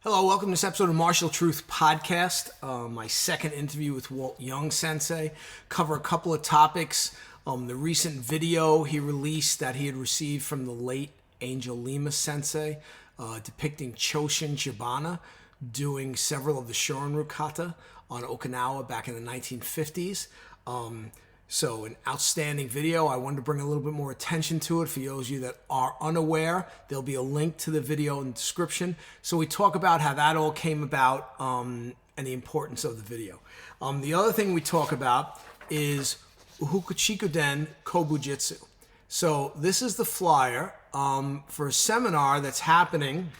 Hello, welcome to this episode of Martial Truth Podcast. My second interview with Walt Young Sensei. Cover a couple of topics. The recent video he released that he had received from the late Angel Lemus Sensei, depicting Choshin Chibana doing several of the Shorin-ryu kata on Okinawa back in the 1950s. So an outstanding video. I wanted to bring a little bit more attention to it for those of you that are unaware. There'll be a link to the video in the description. So we talk about how that all came about and the importance of the video. The other thing we talk about is Ufuchiku-Den Kobujutsu. So this is the flyer for a seminar that's happening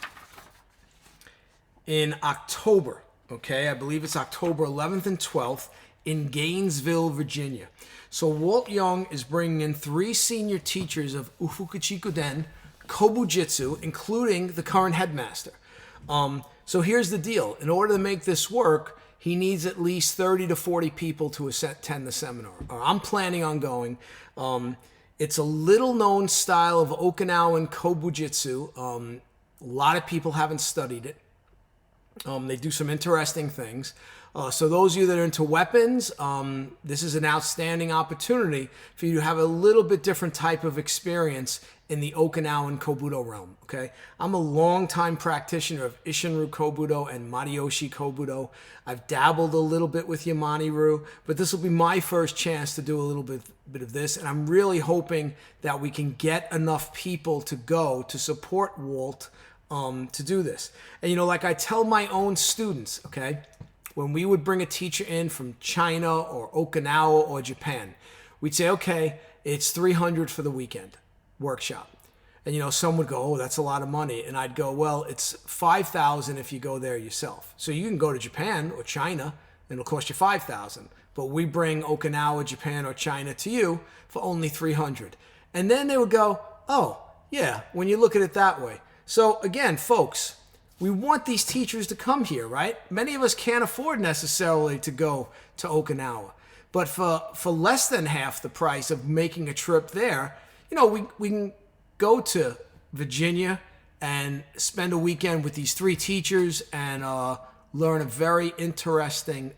in October. Okay, I believe it's October 11th and 12th in Gainesville, Virginia. So Walt Young is bringing in 3 senior teachers of Ufuchiku-Den Kobujutsu, including the current headmaster. So here's the deal. In order to make this work, he needs at least 30 to 40 people to attend the seminar. I'm planning on going. It's a little-known style of Okinawan Kobujutsu. A lot of people haven't studied it. They do some interesting things. So those of you that are into weapons, this is an outstanding opportunity for you to have a little bit different type of experience in the Okinawan Kobudo realm, okay? I'm a long-time practitioner of Isshin-ryu Kobudo and Mariyoshi Kobudo. I've dabbled a little bit with Yamani-ryu, but this will be my first chance to do a little bit of this, and I'm really hoping that we can get enough people to go to support Walt to do this. And, you know, like I tell my own students, okay, when we would bring a teacher in from China or Okinawa or Japan, we'd say, okay, it's $300 for the weekend workshop. And, you know, some would go, oh, that's a lot of money. And I'd go, well, it's $5,000 if you go there yourself. So you can go to Japan or China and it'll cost you $5,000. But we bring Okinawa, Japan, or China to you for only $300. And then they would go, oh, yeah, when you look at it that way. So again, folks, we want these teachers to come here, right? Many of us can't afford necessarily to go to Okinawa. But for less than half the price of making a trip there, you know, we can go to Virginia and spend a weekend with these 3 teachers and learn a very interesting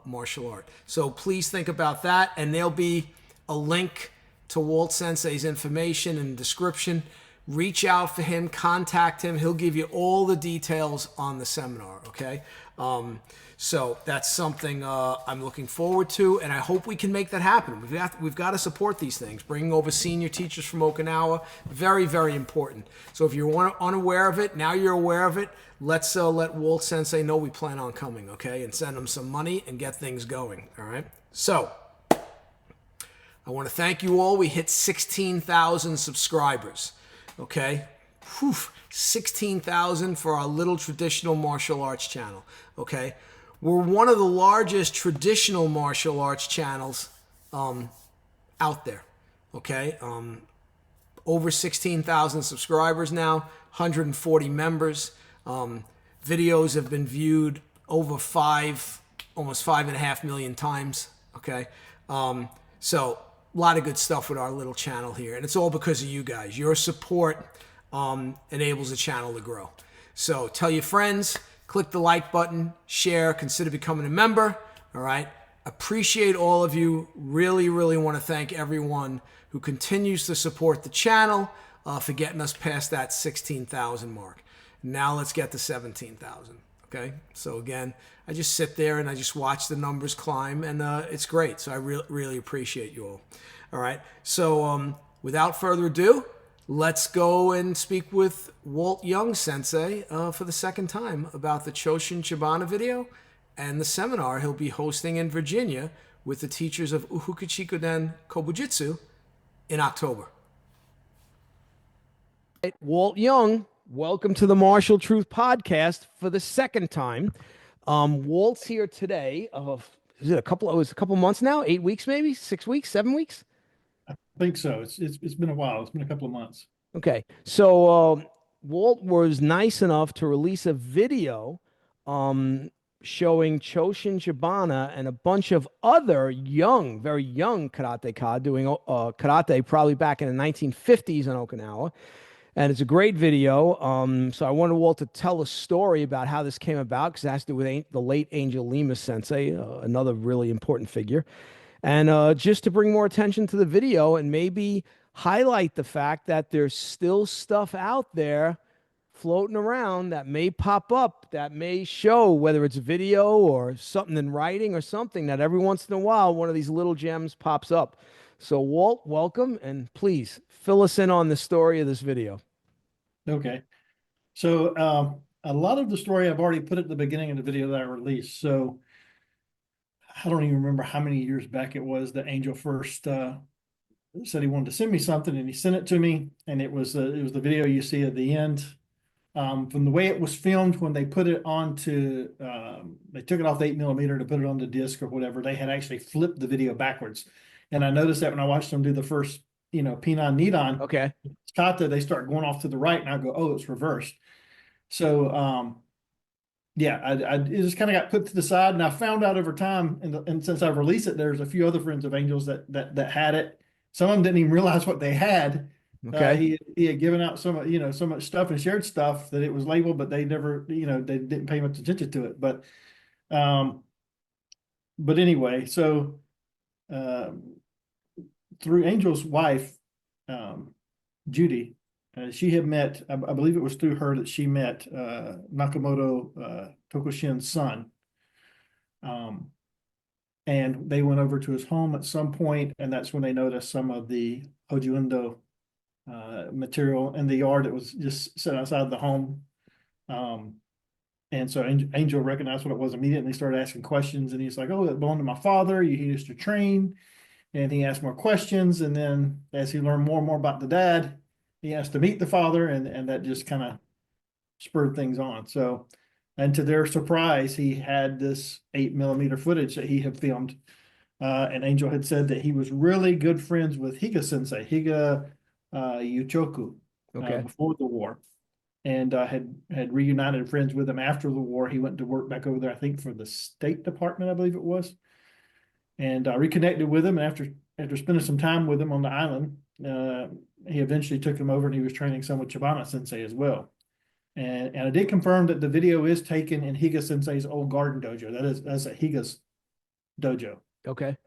martial art. So please think about that. And there'll be a link to Walt Sensei's information in the description. Reach out for him, contact him. He'll give you all the details on the seminar, okay? So that's something I'm looking forward to, and I hope we can make that happen. We've got to support these things. Bringing over senior teachers from Okinawa, very, very important. So if you're unaware of it, now you're aware of it. Let's let Walt Sensei know we plan on coming, okay? And send him some money and get things going, all right? So I want to thank you all. We hit 16,000 subscribers. Okay, 16,000 for our little traditional martial arts channel. Okay, we're one of the largest traditional martial arts channels out there. Okay, over 16,000 subscribers now, 140 members. Videos have been viewed over almost 5.5 million times. Okay, so a lot of good stuff with our little channel here. And it's all because of you guys. Your support enables the channel to grow. So tell your friends, click the like button, share, consider becoming a member. All right. Appreciate all of you. Really, really want to thank everyone who continues to support the channel for getting us past that 16,000 mark. Now let's get to 17,000. Okay. So again, I just sit there and I just watch the numbers climb, and it's great. So I really appreciate you all. All right. So without further ado, let's go and speak with Walt Young Sensei for the second time about the Choshin Chibana video and the seminar he'll be hosting in Virginia with the teachers of Ufuchiku-Den Kobujutsu in October. Walt Young, welcome to the Martial Truth Podcast for the second time. Walt's here today. Is it a couple months now? 8 weeks, maybe 6 weeks, 7 weeks? I think so. It's been a while. It's been a couple of months. Okay, so Walt was nice enough to release a video showing Choshin Chibana and a bunch of other very young karateka doing karate probably back in the 1950s in Okinawa. And it's a great video. So I wanted Walt to tell a story about how this came about because it has to do with the late Angel Lemus Sensei, another really important figure. And just to bring more attention to the video and maybe highlight the fact that there's still stuff out there floating around that may pop up, that may show whether it's video or something in writing or something that every once in a while one of these little gems pops up. So, Walt, welcome, and please fill us in on the story of this video. Okay. So a lot of the story I've already put at the beginning of the video that I released. So I don't even remember how many years back it was that Angel first said he wanted to send me something, and he sent it to me, and it was the video you see at the end. From the way it was filmed when they put it onto, they took it off the 8mm to put it on the disc or whatever. They had actually flipped the video backwards, and I noticed that when I watched them do the first, Pinan Nidan, Okay. kata, they start going off to the right, and I go, oh, it's reversed. So yeah, it just kind of got put to the side, and I found out over time, and since I've released it, there's a few other friends of Angels that had it. Some of them didn't even realize what they had. Okay. He had given out so much stuff and shared stuff that it was labeled, but they never, they didn't pay much attention to it. Um, but anyway, so um, through Angel's wife, Judy, she had met, I believe it was through her that she met Nakamoto Tokushin's son. And they went over to his home at some point, and that's when they noticed some of the Hojuendo material in the yard that was just set outside the home. And so Angel recognized what it was immediately, started asking questions, and he's like, oh, that belonged to my father. He used to train. And he asked more questions. And then as he learned more and more about the dad, he asked to meet the father, and that just kind of spurred things on. So, and to their surprise, he had this 8mm footage that he had filmed. And Angel had said that he was really good friends with Higa Sensei, Higa Yuchoku, Okay. before the war, and had reunited friends with him after the war. He went to work back over there, I think, for the State Department, I believe it was, and reconnected with him. And after spending some time with him on the island, he eventually took him over, and he was training some with Chibana Sensei as well. And I did confirm that the video is taken in Higa Sensei's old garden dojo. That's at Higa's dojo. Okay.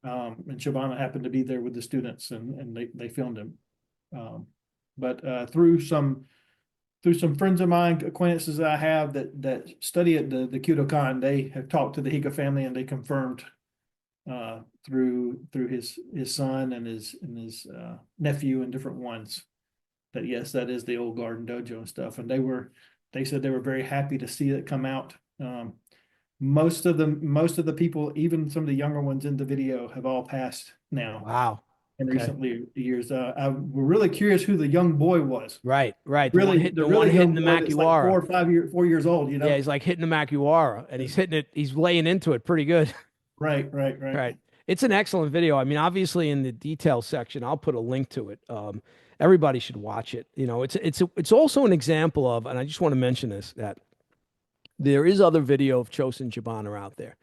And Chibana happened to be there with the students, and they filmed him. But through some friends of mine, acquaintances that I have that study at the Kyudokan, they have talked to the Higa family, and they confirmed through his son and his nephew and different ones that yes, that is the old garden dojo and stuff. And they said they were very happy to see it come out. Most of the people, even some of the younger ones in the video, have all passed now Wow. in Okay. recent years. We're really curious who the young boy was. Right. Right. The The one really hitting young the boy that's like Makiwara. 4 years old. Yeah, he's like hitting the Makiwara, and he's hitting it. He's laying into it pretty good. Right. Right. It's an excellent video. I mean, obviously in the details section, I'll put a link to it. Everybody should watch it. It's also an example of, and I just want to mention this, that there is other video of Choshin Chibana out there.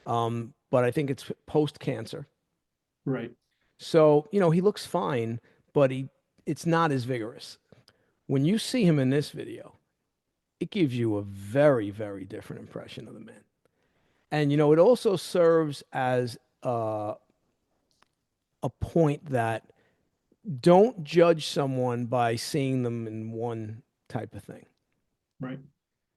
But I think it's post cancer. Right. So, he looks fine, but it's not as vigorous. When you see him in this video, it gives you a very, very different impression of the man. And it also serves as a point that don't judge someone by seeing them in one type of thing. Right.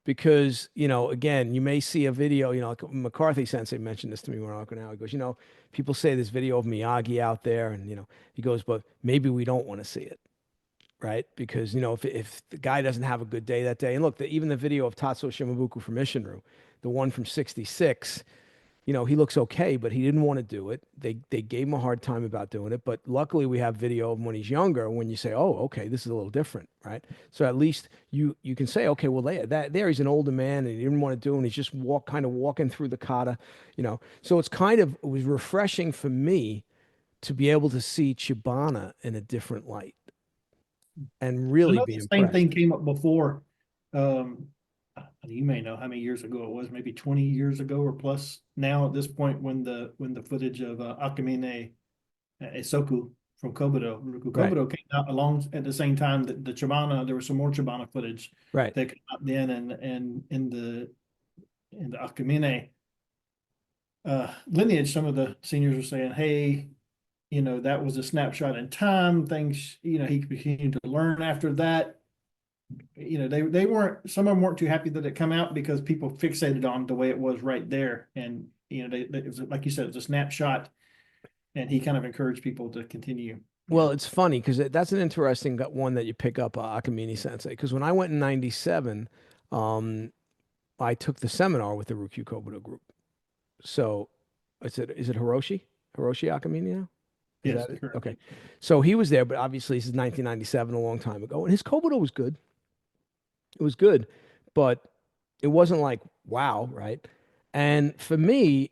Because, again, you may see a video, like McCarthy Sensei mentioned this to me when I was Okinawa. He goes, people say this video of Miyagi out there, and, he goes, but maybe we don't want to see it, right? Because, if the guy doesn't have a good day that day, and look, even the video of Tatsuo Shimabuku from Isshinryu, the one from 66, he looks okay, but he didn't want to do it. They gave him a hard time about doing it, but luckily we have video of him when he's younger. When you say, "Oh, okay, this is a little different," right? So at least you can say, "Okay, well, there he's an older man and he didn't want to do it, and he's just walking through the kata," So it was refreshing for me to be able to see Chibana in a different light and I really know be the same impressed. thing came up before. Um, you may know how many years ago it was, maybe 20 years ago or plus now at this point, when the footage of Akamine Esoku from Kobudo. Ryukyu Right. Kobudo came out along at the same time that the Chibana, there was some more Chibana footage Right. that came out then, and in the Akamine lineage, some of the seniors were saying, hey, that was a snapshot in time. Things, he continued to learn after that. They weren't, some of them weren't too happy that it come out because people fixated on the way it was right there. And, it was, like you said, it was a snapshot, and he kind of encouraged people to continue. Well, it's funny because that's an interesting one that you pick up, Akamine Sensei. Because when I went in '97, um, I took the seminar with the Ryukyu Kobudo group. So, is it Hiroshi? Hiroshi Akamine now? Is Yes, that it? correct. Okay. So he was there, but obviously this is 1997, a long time ago. And his Kobudo was good. It was good, but it wasn't like, wow, right? And for me,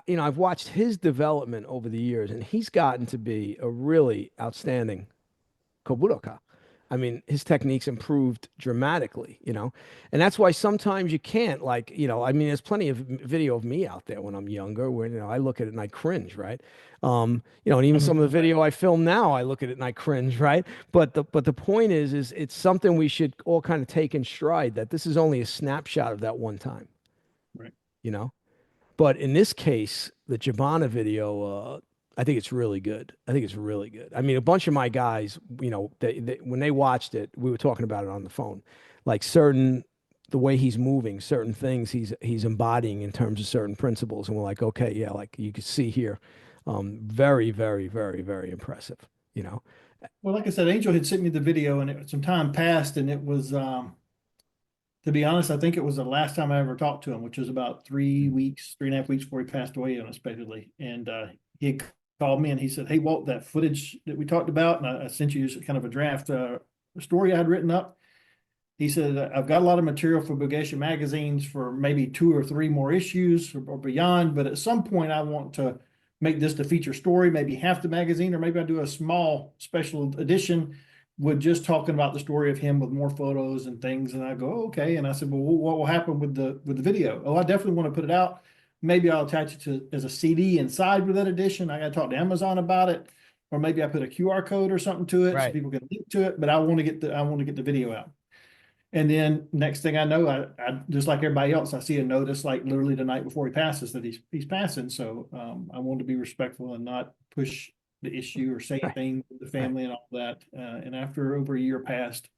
I've watched his development over the years, and he's gotten to be a really outstanding Kobudoka. I mean, his techniques improved dramatically. And that's why sometimes you can't, like, I mean, there's plenty of video of me out there when I'm younger where, I look at it and I cringe, right? And even some of the video I film now, I look at it and I cringe, right? But the point is it's something we should all kind of take in stride that this is only a snapshot of that one time, Right. you know? But in this case, the Chibana video, I think it's really good. I think it's really good. I mean, a bunch of my guys, when they watched it, we were talking about it on the phone, like the way he's moving, certain things he's embodying in terms of certain principles, and we're like, okay, yeah, like you can see here, very, very, very, very impressive. You know, Well, like I said, Angel had sent me the video, and some time passed, and it was, to be honest, I think it was the last time I ever talked to him, which was about 3 weeks, 3.5 weeks before he passed away unexpectedly. And he had called me and he said, hey, Walt, that footage that we talked about, and I sent you kind of a draft story I had written up. He said, I've got a lot of material for Bugeisha magazines for maybe 2 or 3 more issues or beyond, but at some point I want to make this the feature story, maybe half the magazine, or maybe I do a small special edition with just talking about the story of him with more photos and things. And I go, oh, okay. And I said, well, what will happen with the video? Oh, I definitely want to put it out. Maybe I'll attach it to as a CD inside with that edition. I got to talk to Amazon about it, or maybe I put a QR code or something to it so right, people can link to it. But I want to get the video out. And then next thing I know, I just like everybody else, I see a notice like literally the night before he passes that he's passing. So I wanted to be respectful and not push the issue or say right, anything to the right, family and all that. And after over a year passed,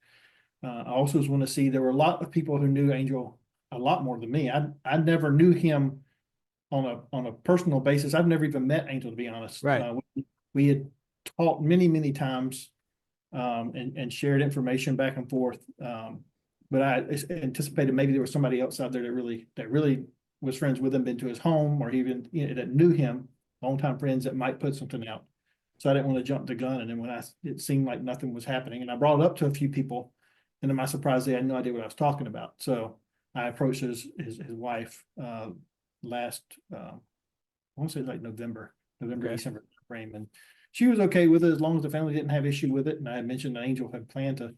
I also just want to see there were a lot of people who knew Angel a lot more than me. I never knew him on a personal basis. I've never even met Angel, to be honest. right. We had talked many times, and shared information back and forth. But I anticipated maybe there was somebody else out there that really was friends with him, been to his home, or even that knew him, longtime friends that might put something out. So I didn't want to jump the gun. And then it seemed like nothing was happening, and I brought it up to a few people, and to my surprise, they had no idea what I was talking about. So I approached his wife last, I want to say like November, Okay. December frame, and she was okay with it as long as the family didn't have issue with it. And I had mentioned that Angel had planned to,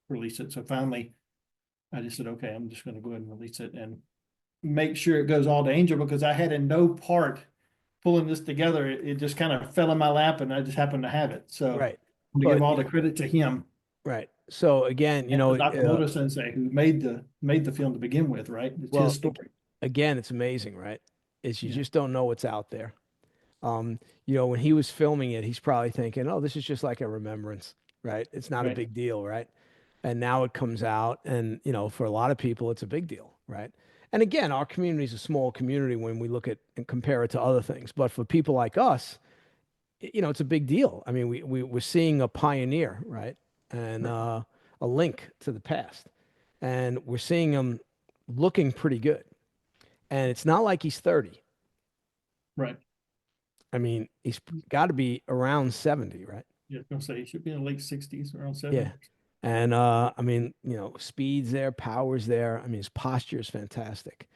release it. So finally, I just said, okay, I'm just going to go ahead and release it and make sure it goes all to Angel, because I had in no part pulling this together. It just kind of fell in my lap, and I just happened to have it. So Right. I'm to give But all the credit to him right. So again, and to Nakamoto Sensei, who made the film to begin with. Right, it's his well, story. again, it's amazing, right? It's you Yeah, just don't know what's out there. When he was filming it, he's probably thinking, "Oh, this is just like a remembrance, right? It's not a right, big deal, right?" And now it comes out, and for a lot of people, it's a big deal, right? And again, our community is a small community when we look at and compare it to other things. But for people like us, it's a big deal. I mean, we're seeing a pioneer, right? And right, a link to the past, and we're seeing him looking pretty good. And it's not like he's 30. right. I mean, he's got to be around 70, right? Yeah, I was gonna say he should be in the late 60s, around Yeah. 70. And I mean, speed's there, power's there. I mean, his posture is fantastic.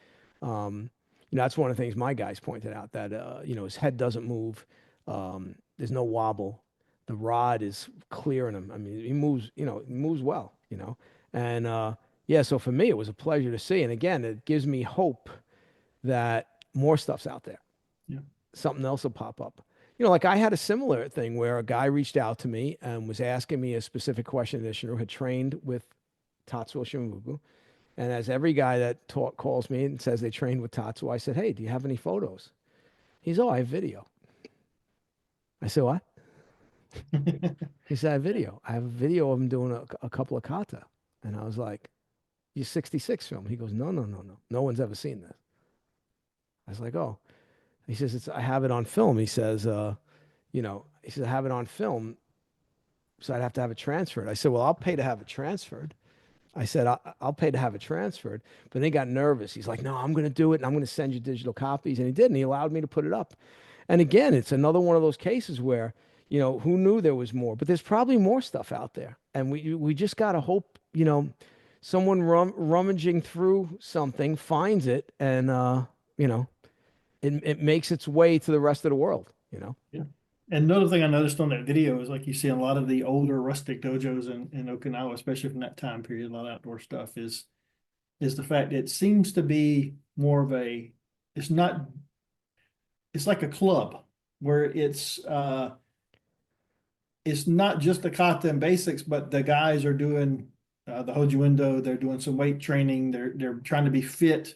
Um, that's one of the things my guys pointed out that his head doesn't move. There's no wobble. The rod is clearing him. I mean, he moves well. And yeah, so for me, it was a pleasure to see. And again, it gives me hope that more stuff's out there. Yeah. Something else will pop up. like I had a similar thing where a guy reached out to me and was asking me a specific question. Initiator who had trained with Tatsuo Shimobuku. And as every guy that calls me and says they trained with Tatsuo, I said, hey, do you have any photos? He's, oh, I have video. I said, what? He said, I have video. I have a video of him doing a couple of kata. And I was like, you 66 film? He goes, no, no, no, no. No one's ever seen this. I was like, oh. He says, I have it on film. He says, he says, I have it on film, so I'd have to have it transferred. I said, well, I'll pay to have it transferred. I said, I'll pay to have it transferred. But then he got nervous. He's like, no, I'm going to do it, and I'm going to send you digital copies. And he did, and he allowed me to put it up. And again, it's another one of those cases where, who knew there was more? But there's probably more stuff out there. And we just got to hope, someone rummaging through something finds it and, it makes its way to the rest of the world. Yeah. And another thing I noticed on that video is like you see a lot of the older rustic dojos in Okinawa, especially from that time period, a lot of outdoor stuff is the fact that it seems to be more of it's like a club where it's not just the kata and basics, but the guys are doing the Hojiwendo, they're doing some weight training, they're trying to be fit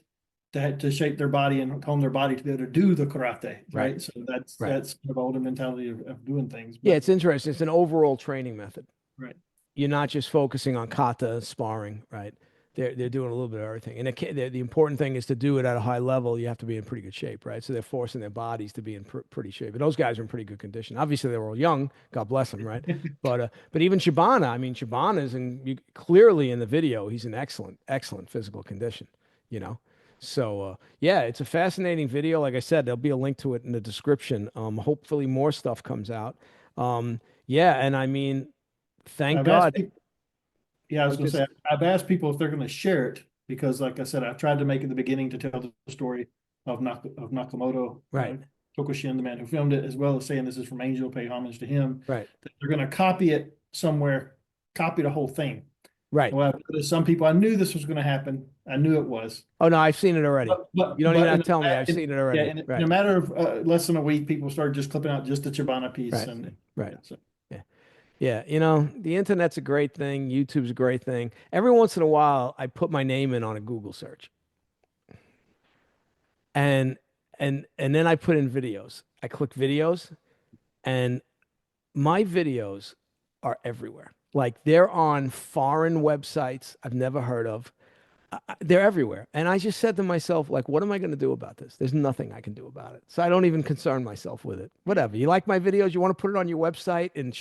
to shape their body and hone their body to be able to do the karate, right? So that's kind of older mentality of doing things. But, yeah, it's interesting. It's an overall training method. Right. You're not just focusing on kata sparring, right? They're doing a little bit of everything. And the important thing is to do it at a high level. You have to be in pretty good shape, right? So they're forcing their bodies to be in pretty shape. And those guys are in pretty good condition. Obviously, they were all young. God bless them, right? but even Chibana, I mean, Chibana's clearly in the video, he's in excellent physical condition, So, yeah, it's a fascinating video. Like I said, there'll be a link to it in the description. Hopefully more stuff comes out. Yeah, and I mean, thank God. Yeah, I was going to say, I've asked people if they're going to share it because, like I said, I've tried to make it the beginning to tell the story of Nakamoto, right? Tokushin, the man who filmed it, as well as saying this is from Angel, pay homage to him. Right. That they're going to copy it somewhere, copy the whole thing. Right. Well, some people, I knew this was going to happen. I knew it was. Oh, no, I've seen it already. You don't even have to tell me. I've seen it already. Yeah, in a matter of less than a week, people started just clipping out just the Chibana piece. Right. Yeah, the internet's a great thing. YouTube's a great thing. Every once in a while, I put my name in on a Google search. And then I put in videos. I click videos, and my videos are everywhere. Like they're on foreign websites I've never heard of. They're everywhere. And I just said to myself, like, what am I going to do about this? There's nothing I can do about it. So I don't even concern myself with it. Whatever. You like my videos, you want to put it on your website in,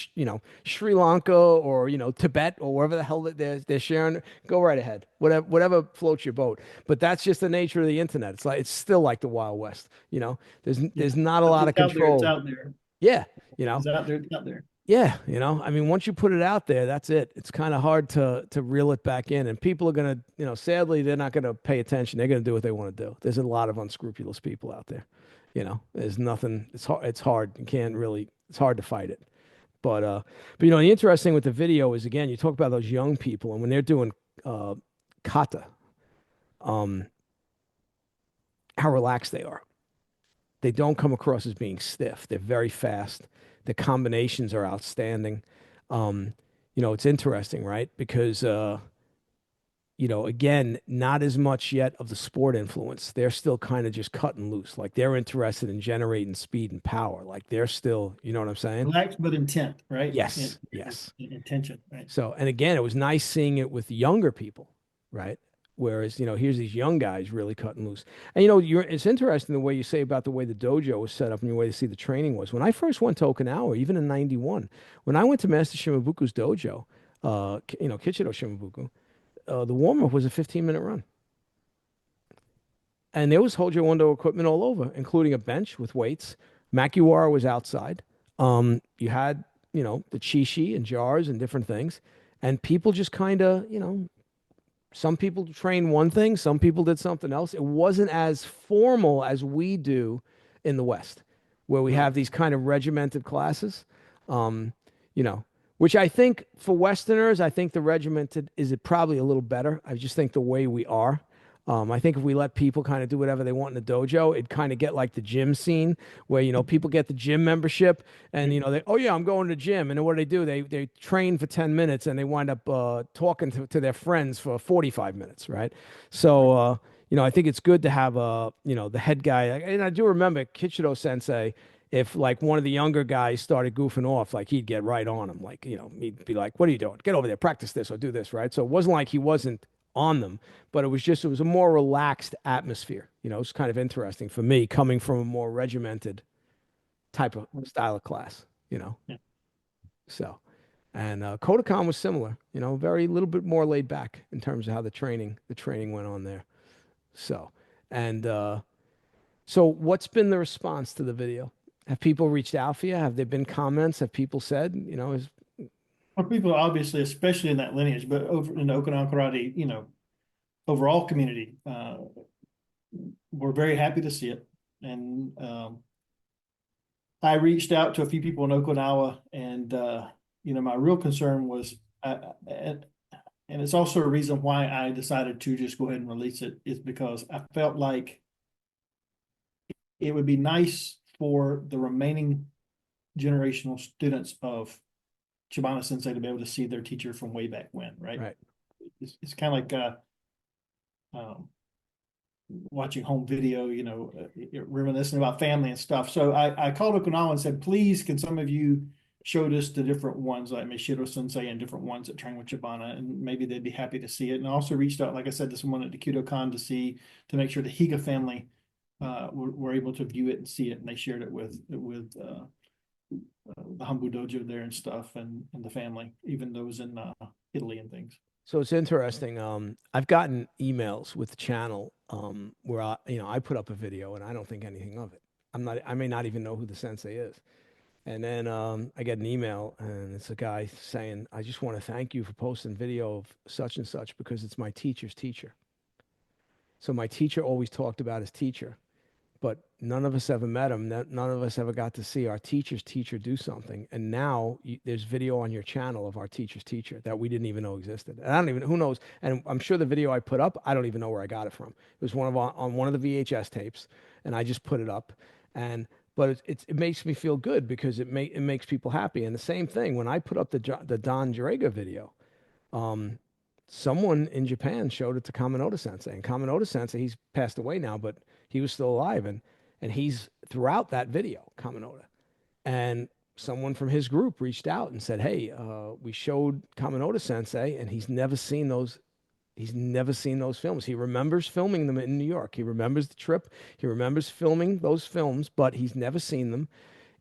Sri Lanka or, Tibet or wherever the hell they're sharing, go right ahead. Whatever floats your boat. But that's just the nature of the internet. It's still like the Wild West. There's not a lot of control. It's out there. Yeah. It's out there. It's out there. Yeah, I mean, once you put it out there, that's it. It's kind of hard to reel it back in. And people are going to, sadly, they're not going to pay attention. They're going to do what they want to do. There's a lot of unscrupulous people out there. There's nothing. It's hard. You can't really, it's hard to fight it. But the interesting with the video is, again, you talk about those young people and when they're doing kata, how relaxed they are. They don't come across as being stiff. They're very fast. The combinations are outstanding. It's interesting, right? Because, again, not as much yet of the sport influence. They're still kind of just cutting loose. Like they're interested in generating speed and power. Like they're still, you know what I'm saying? Relaxed but intent, right? Yes, yes. Intention, right? So, and again, it was nice seeing it with younger people, right? Whereas, here's these young guys really cutting loose. And, it's interesting the way you say about the way the dojo was set up and the way to see the training was. When I first went to Okinawa, even in 91, when I went to Master Shimabuku's dojo, Kichiro Shimabuku, the warm-up was a 15-minute run. And there was Hojo Wendo equipment all over, including a bench with weights. Makiwara was outside. You had, the chishi and jars and different things. And people just kind of, some people trained one thing, some people did something else. It wasn't as formal as we do in the West, where we have these kind of regimented classes, which I think for Westerners, I think the regimented is probably a little better. I just think the way we are. I think if we let people kind of do whatever they want in the dojo, it'd kind of get like the gym scene where, people get the gym membership and, they, oh yeah, I'm going to the gym. And then what do? They train for 10 minutes and they wind up talking to their friends for 45 minutes, right? So, I think it's good to have, the head guy. And I do remember Kichido Sensei, if like one of the younger guys started goofing off, like he'd get right on him. Like, he'd be like, what are you doing? Get over there, practice this or do this, right? So it wasn't like he wasn't on them, but it was a more relaxed atmosphere. It's kind of interesting for me coming from a more regimented type of style of class, Yeah. So, and Kodokan was similar, very little bit more laid back in terms of how the training went on there. So, and so what's been the response to the video? Have people reached out for you? Have there been comments? Have people said, Well, people obviously, especially in that lineage, but over in the Okinawa karate, overall community, we're very happy to see it. And I reached out to a few people in Okinawa, and my real concern was, and it's also a reason why I decided to just go ahead and release it, is because I felt like it would be nice for the remaining generational students of Chibana Sensei to be able to see their teacher from way back when, right? right? It's kind of like watching home video, reminiscing about family and stuff. So I called Okinawa and said, please, can some of you show us the different ones like Mishiro Sensei and different ones that train with Chibana, and maybe they'd be happy to see it. And I also reached out, like I said, to someone at the Kudokan to make sure the Higa family were able to view it and see it, and they shared it with the Hambu dojo there and stuff, and the family, even those in Italy and things. So it's interesting. I've gotten emails with the channel where I put up a video and I don't think anything of it. I may not even know who the sensei is. And then I get an email and it's a guy saying, I just want to thank you for posting video of such and such because it's my teacher's teacher. So my teacher always talked about his teacher, but none of us ever met him. None of us ever got to see our teacher's teacher do something. And now there's video on your channel of our teacher's teacher that we didn't even know existed. And I don't even, who knows? And I'm sure the video I put up, I don't even know where I got it from. It was on one of the VHS tapes, and I just put it up. But it makes me feel good because it makes people happy. And the same thing when I put up the Don Draga video, someone in Japan showed it to Kaminoda Sensei, and Kaminoda Sensei, he's passed away now, but he was still alive, and he's throughout that video, Kaminoda. And someone from his group reached out and said, "Hey, we showed Kaminoda Sensei, and he's never seen those. He's never seen those films. He remembers filming them in New York. He remembers the trip. He remembers filming those films, but he's never seen them.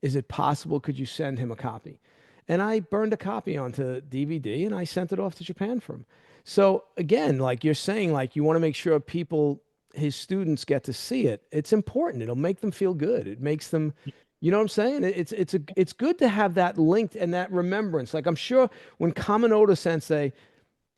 Is it possible? Could you send him a copy?" And I burned a copy onto DVD and I sent it off to Japan for him. So again, like you're saying, like you want to make sure people, his students, get to see it. It's important. It'll make them feel good. It makes them, you know what I'm saying? It's good to have that linked and that remembrance. Like I'm sure when Kaminoda Sensei,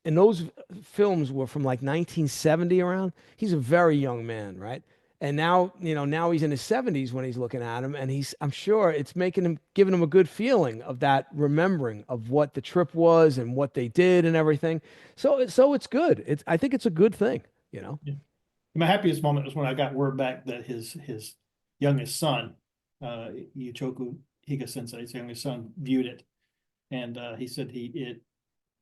and those films were from like 1970 around, he's a very young man, right? And now, now he's in his 70s when he's looking at him, and I'm sure it's giving him a good feeling of that remembering of what the trip was and what they did and everything. So it's good. I think it's a good thing, Yeah. My happiest moment was when I got word back that his youngest son, Yuchoku Higa Sensei's youngest son, viewed it, and he said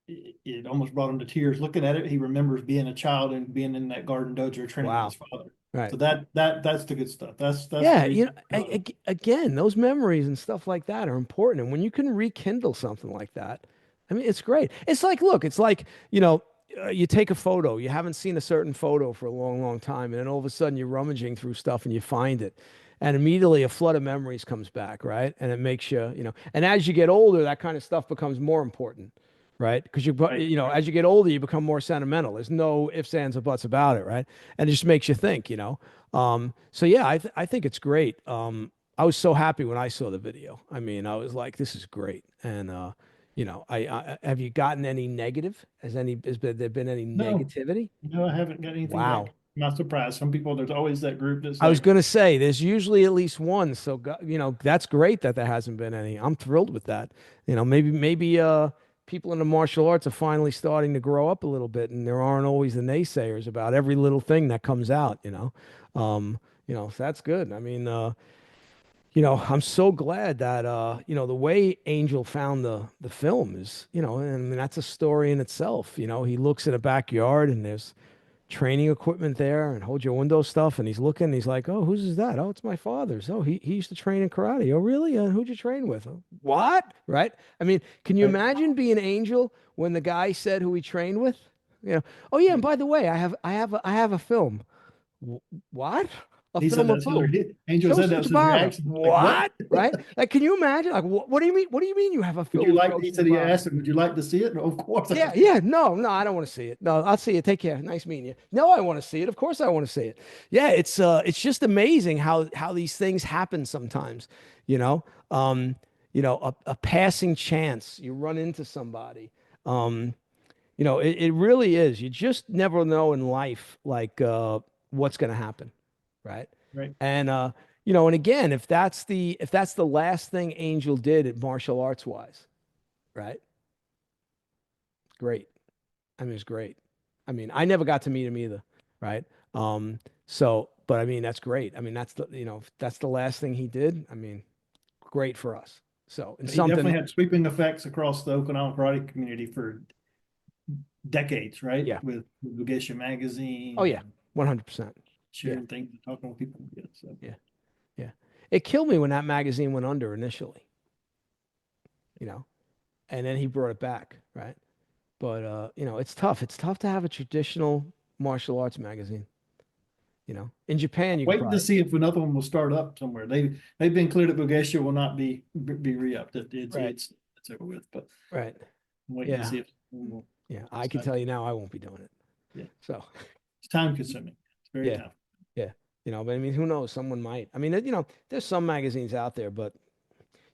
it almost brought him to tears looking at it. He remembers being a child and being in that garden dojo training with his father. Right. So that's the good stuff. That's yeah. Again, those memories and stuff like that are important. And when you can rekindle something like that, I mean, it's great. It's like, look, it's like, you take a photo, you haven't seen a certain photo for a long, long time, and then all of a sudden you're rummaging through stuff and you find it. And immediately a flood of memories comes back, right? And it makes you, and as you get older, that kind of stuff becomes more important, right? Because as you get older, you become more sentimental. There's no ifs, ands, or buts about it, right? And it just makes you think. So yeah, I think it's great. I was so happy when I saw the video. I mean, I was like, this is great. And I have you gotten any negative? Has there been any negativity? No, I haven't got anything Wow. back. I'm not surprised. Some people, there's always that group that's I was going to say, there's usually at least one. So, that's great that there hasn't been any. I'm thrilled with that. Maybe people in the martial arts are finally starting to grow up a little bit, and there aren't always the naysayers about every little thing that comes out, so that's good. I mean, I'm so glad that the way Angel found the film is, and I mean that's a story in itself. He looks in a backyard and there's training equipment there and hold your window stuff, and he's looking, and he's like, "Oh, whose is that? Oh, it's my father's. Oh, he used to train in karate. Oh, really? Who'd you train with? Oh, what? Right? I mean, can you Right. imagine being Angel when the guy said who he trained with? Oh yeah, and by the way, I have a film. "Wh- What? A He said film of that's his who? Angel said Choshin that was his Chibana. reaction. Like, what? What? Right? Like, can you imagine? Like, what do you mean? What do you mean you have a Would film you of like, he Choshin said, he Chibana? asked him, would you like to see it? No, of course. Yeah, yeah. No, no, I don't want to see it. No, I'll see it. Take care. Nice meeting you. No, I want to see it. Of course I want to see it. Yeah, it's just amazing how these things happen sometimes, you know. A passing chance, you run into somebody. Um, it really is. You just never know in life like what's going to happen, right? Right. And and again, if that's the last thing Angel did at martial arts wise, right? Great. I mean, it's great. I mean, I never got to meet him either, right? But I mean, that's great. I mean, if that's the last thing he did. I mean, great for us. So, and He definitely something, had sweeping effects across the Okinawa karate community for decades, right? yeah. With Geisha Oh magazine yeah, and 100%. Yeah, sharing things and talking with people. Yeah, so yeah, yeah. It killed me when that magazine went under initially, you know, and then he brought it back, right? But it's tough. It's tough to have a traditional martial arts magazine. In Japan, you could waiting to probably, see if another one will start up somewhere. They've been clear that Bugesha will not be re-upped. right, It's over with, but right. I'm waiting to Yeah, see if we'll yeah. I can decide. tell you now, I won't be doing it. Yeah, So, it's time consuming. It's very yeah, time. yeah. But I mean, who knows? Someone might. I mean, there's some magazines out there, but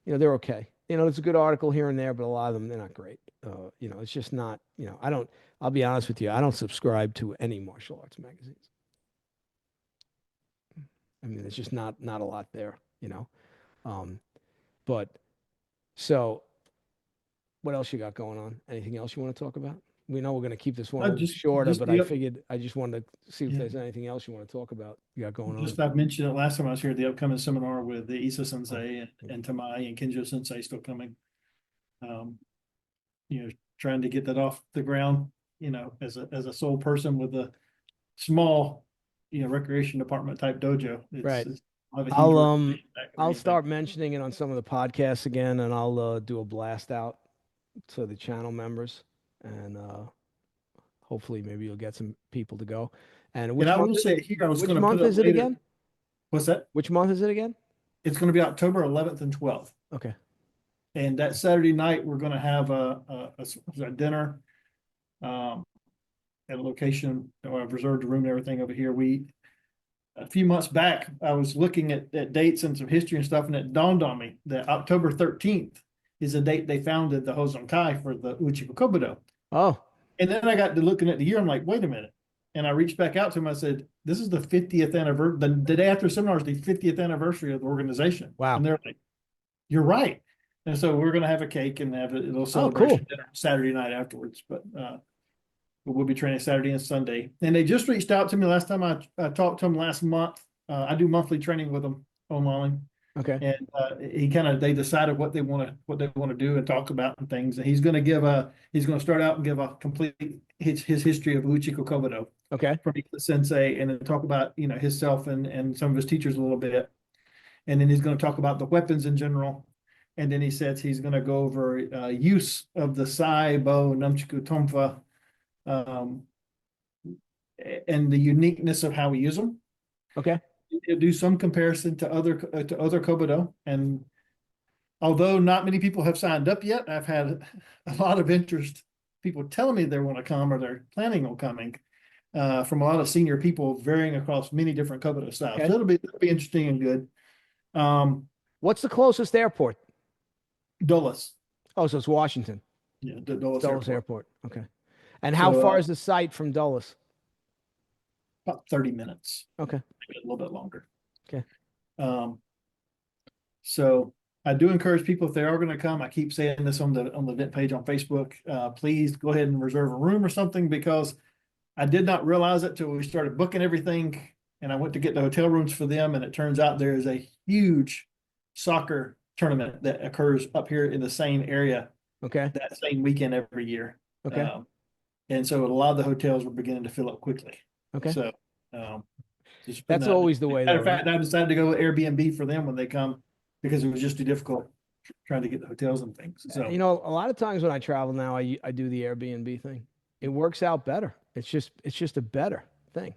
they're okay. There's a good article here and there, but a lot of them they're not great. It's just not. I don't. I'll be honest with you. I don't subscribe to any martial arts magazines. I mean, it's just not a lot there. Um, but so what else you got going on? Anything else you want to talk about? We know we're going to keep this one a I little just shorter, just but I the figured I just wanted to see if yeah. there's anything else you want to talk about you got going on. Just I've mentioned it last time I was here, the upcoming seminar with the Isa Oh, Sensei yeah. and Tamai and Kenjo Sensei still coming. Um, Trying to get that off the ground, as a sole person with a small, recreation department type dojo. Right. I have a huge I'll organization that can I'll read things. start mentioning it on some of the podcasts again, and I'll do a blast out to the channel members, and hopefully maybe you'll get some people to go. And And which I month will is it? say here, I was Which going to put month up is it later. again? What's that? Which month is it again? It's going to be October 11th and 12th. Okay. And that Saturday night, we're going to have a dinner at a location. I've reserved a room and everything over here. A few months back, I was looking at dates and some history and stuff, and it dawned on me that October 13th is the date they founded the Hozonkai for the Ufuchiku-Kobudo. Oh, And then I got to looking at the year. I'm like, wait a minute. And I reached back out to him. I said, this is the 50th anniversary. The day after the seminar is the 50th anniversary of the organization. wow. And they're like, you're right. And so we're going to have a cake and have a little Oh, cool. celebration dinner Saturday night afterwards. But we'll be training Saturday and Sunday. And they just reached out to me last time I talked to them last month. I do monthly training with them online. Okay. And they decided what they want to do and talk about and things. And he's going to start out and give a complete his history of Uchiku Kobudo Okay. from the sensei, and then talk about himself and some of his teachers a little bit. And then he's going to talk about the weapons in general. And then he says he's going to go over use of the sai, bo, nunchaku, tonfa, um, and the uniqueness of how we use them. Okay. He'll do some comparison to other Kobudo, and although not many people have signed up yet, I've had a lot of interest. People telling me they want to come or they're planning on coming from a lot of senior people varying across many different Kobudo styles. Okay. So it'll be interesting and good. What's the closest airport? Dulles, Oh, so it's Washington. yeah, the Dulles Dulles Airport. Airport. Okay. And how So far is the site from Dulles? about 30 minutes, Okay. maybe a little bit longer. Okay. Um, so I do encourage people if they are going to come. I keep saying this on the event page on Facebook. Please go ahead and reserve a room or something, because I did not realize it till we started booking everything, and I went to get the hotel rooms for them, and it turns out there is a huge soccer tournament that occurs up here in the same area Okay. that same weekend every year. Okay. And so a lot of the hotels were beginning to fill up quickly. Okay. So just That's always the way, matter though, of fact, I decided to go Airbnb for them when they come, because it was just too difficult trying to get the hotels and things. So You know, a lot of times when I travel now, I do the Airbnb thing. It works out better. It's just a better thing,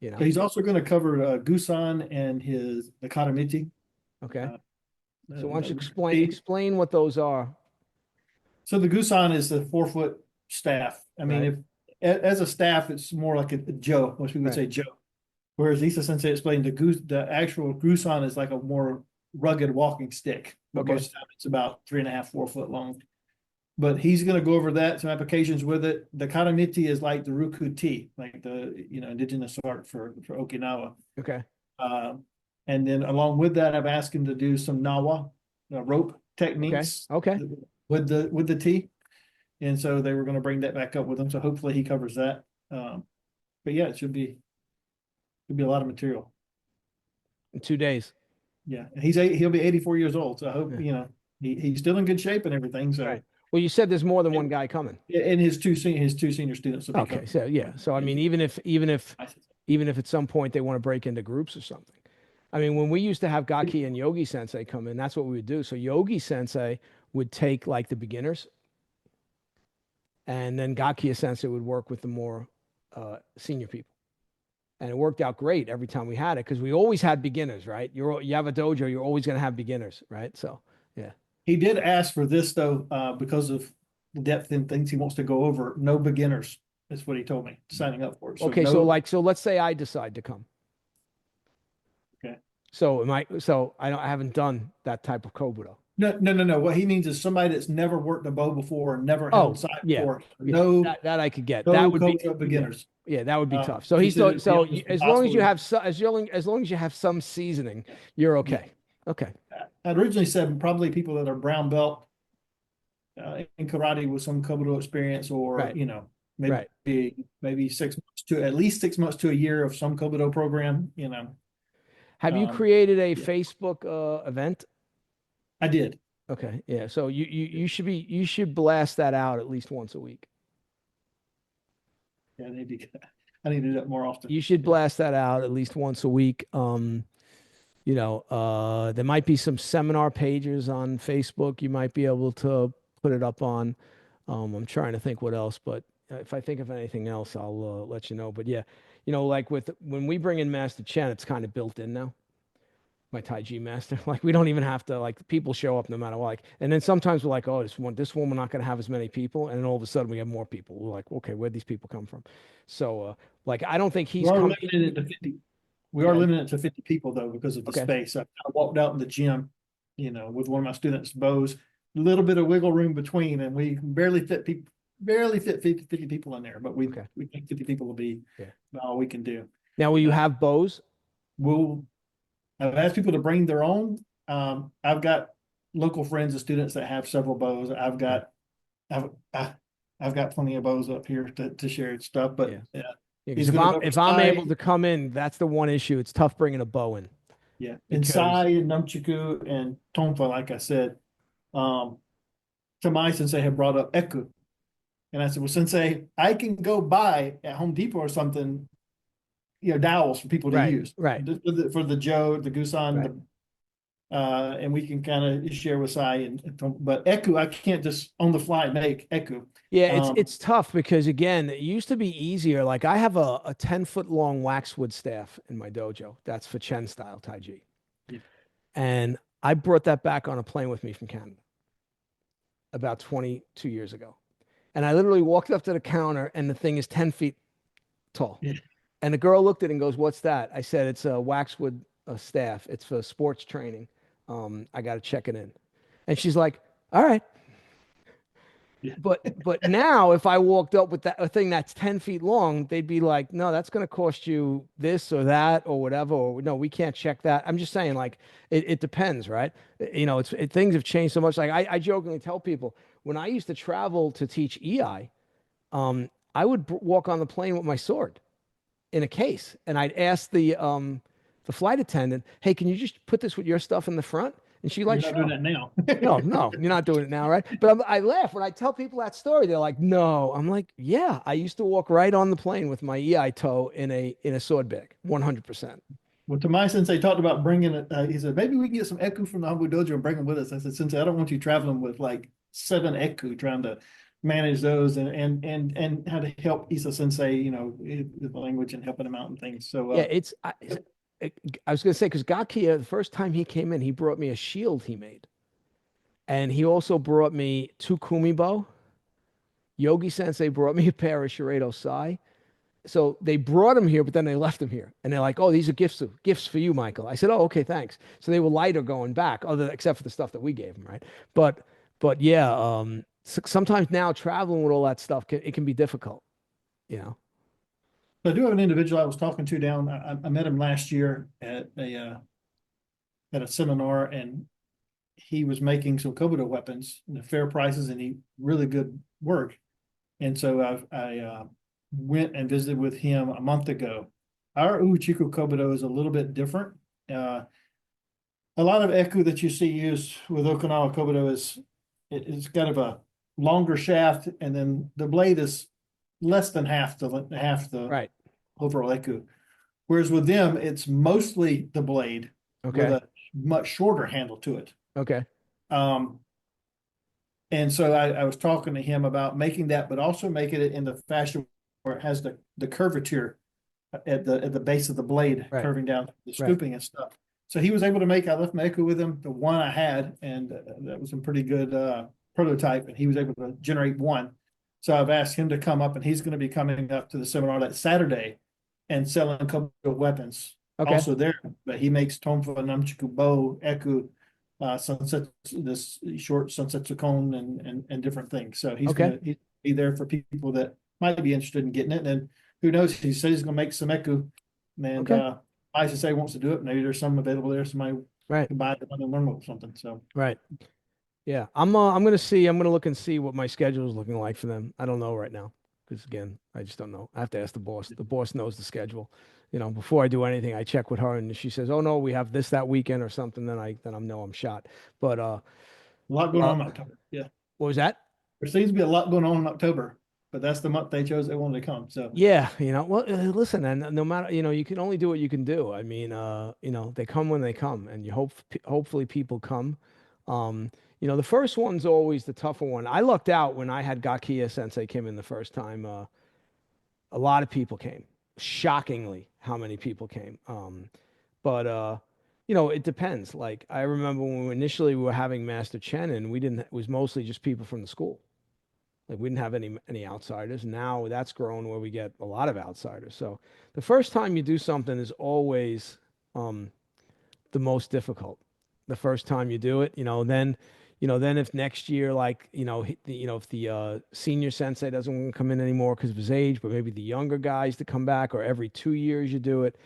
you know. he's also going to cover Gusan and the Katamiti. Okay. Uh, So why don't you he- explain what those are? So the Gusan is the 4 foot staff. I mean, Right. if as a staff, it's more like a Joe. Most people would Right. say Joe. Whereas Isa Sensei explained the actual Gusan is like a more rugged walking stick. But Okay. most of the time it's about 3.5, 4 foot long. But he's going to go over that, some applications with it. The Katamiti is like the Ryukyu tea, like the indigenous art for Okinawa. Okay. And then along with that, I've asked him to do some Nawa rope techniques Okay. with the tea. And so they were going to bring that back up with him. So hopefully he covers that. But yeah, it should be a lot of material. In 2 days. Yeah, and he'll be 84 years old. So I hope Yeah. he's still in good shape and everything. So Right. Well, you said there's more than one guy coming. and his two senior students will be Okay. coming. So yeah. So I mean, even if at some point they want to break into groups or something. I mean, when we used to have Gaki and Yogi Sensei come in, that's what we would do. So Yogi Sensei would take like the beginners, and then Gaki Sensei would work with the more senior people. And it worked out great every time we had it, because we always had beginners, right? You have a dojo, you're always going to have beginners, right? So yeah. He did ask for this though, because of the depth and things he wants to go over. No beginners is what he told me, signing up for it. Okay, so let's say I decide to come. Okay. So I haven't done that type of Kobudo. No. What he means is somebody that's never worked a bow before, never held sight before. No, that I could get. no That would be beginners. Yeah, that would be tough. So he he's said so it's as long as you impossible. have as long as you have some seasoning, you're okay. Okay. I'd originally said probably people that are brown belt in karate with some Kobudo experience, or Right. maybe 6 months to at least 6 months to a year of some Kobudo program. Have you Um, created a yeah. Facebook event? I did. Okay. Yeah. So you should blast that out at least once a week. Yeah, I need to do that more often. You should blast that out at least once a week. There might be some seminar pages on Facebook. You might be able to put it up on. I'm trying to think what else, but if I think of anything else, I'll let you know. But yeah, like when we bring in Master Chen, it's kind of built in now. My Taiji master, like we don't even have to, like, people show up no matter what. And then sometimes we're like, oh, this one we're not going to have as many people, and then all of a sudden we have more people. We're like, okay, where'd these people come from? So like, I don't think he's We are coming. limiting it to 50. We are limiting it to 50 people though, because of the Okay. space. I walked out in the gym, with one of my students' bows, a little bit of wiggle room between, and we barely fit 50 people in there, but we think 50 people will be all we can do. Now, will you have bows? I've asked people to bring their own. I've got local friends and students that have several bows. I've got plenty of bows up here to share and stuff, but Yeah, he's if gonna go I'm Sai. able to come in, that's the one issue. It's tough bringing a bow in. Yeah, and Sai and Nunchaku and Tonfa, like I said, Tamai Sensei had brought up Eku, and I said, well, Sensei, I can go buy at Home Depot or something, dowels for people to use, right. for the Joe, the Gusan, Right. And we can kind of share with Sai but Eku, I can't just on the fly make Eku. Yeah, it's tough because, again, it used to be easier. Like, I have a 10-foot long waxwood staff in my dojo. That's for Chen style Taiji. Yeah. And I brought that back on a plane with me from Canada about 22 years ago. And I literally walked up to the counter, and the thing is 10 feet tall. Yeah. And the girl looked at it and goes, "What's that?" I said, "It's a waxwood staff. It's for sports training. I got to check it in." And she's like, "All right." Yeah. But now if I walked up with that a thing that's 10 feet long, they'd be like, no, that's going to cost you this or that or whatever, or no, we can't check that. I'm just saying, like, it depends, right? Things have changed so much. Like I jokingly tell people when I used to travel to teach EI, I would walk on the plane with my sword in a case, and I'd ask the flight attendant, "Hey, can you just put this with your stuff in the front?" And she You're like, not doing "Sure." that now. No, no, you're not doing it now, right? But I laugh when I tell people that story. They're like, "No." I'm like, "Yeah, I used to walk right on the plane with my EI toe in a sword bag, 100%." Well, Tamai Sensei talked about bringing it. He said, maybe we can get some eku from the Hambu Dojo and bring them with us. I said, Sensei, I don't want you traveling with like 7 eku trying to manage those and how to help Isa Sensei, with the language and helping him out and things. So, Yeah, I was gonna say because Gakia, the first time he came in, he brought me a shield he made, and he also brought me two kumibo. Yogi Sensei brought me a pair of Shiredo Sai. So they brought him here, but then they left him here, and they're like, "Oh, these are gifts for you, Michael." I said, "Oh, okay, thanks." So they were lighter going back, except for the stuff that we gave him, right? But yeah, sometimes now traveling with all that stuff it can be difficult, you know. I do have an individual I was talking to down. I met him last year at a seminar, and he was making some Kobudo weapons, the fair prices, and he really good work. And so I went and visited with him a month ago. Our Ufuchiku Kobudo is a little bit different. Uh, a lot of eku that you see used with Okinawa Kobudo it's kind of a longer shaft, and then the blade is less than half the Right. overall eku. Whereas with them, it's mostly the blade with Okay. a much shorter handle to it. Okay. Um, and so I was talking to him about making that, but also making it in the fashion where it has the curvature at the base of the blade Right. curving down the Right. scooping and stuff. So he was able to make. I left my echo with him, the one I had, and that was a pretty good prototype. And he was able to generate one. So I've asked him to come up, and he's going to be coming up to the seminar that Saturday and selling a couple of weapons Okay. also there. But he makes Tonfa, Namchiku, Bow, Eku, sunset, this short sunset cone, and different things. So he's Okay. going to be there for people that might be interested in getting it. And who knows? He says he's going to make some Eku, and Okay. ISSA wants to do it. Maybe there's some available there. Somebody Right. can buy it and learn or something. So Right. Yeah. I'm gonna look and see what my schedule is looking like for them. I don't know right now because again, I just don't know. I have to ask the boss. The boss knows the schedule. Before I do anything, I check with her, and if she says, "Oh no, we have this that weekend or something," I'm shot. But a lot going uh, on in October. Yeah, what was that? there seems to be a lot going on in October, but that's the month they chose they wanted to come. So Yeah, well, listen, and no matter, you can only do what you can do. I mean, they come when they come, and hopefully people come. The first one's always the tougher one. I lucked out when I had Gakia Sensei came in the first time. A lot of people came. Shockingly, how many people came. But it depends. Like I remember when we were having Master Chen, and we didn't. It was mostly just people from the school. Like we didn't have any outsiders. Now that's grown where we get a lot of outsiders. So the first time you do something is always um, the most difficult. The first time you do it, then if next year, like if the senior sensei doesn't want to come in anymore because of his age, but maybe the younger guys to come back, or every 2 years you do it,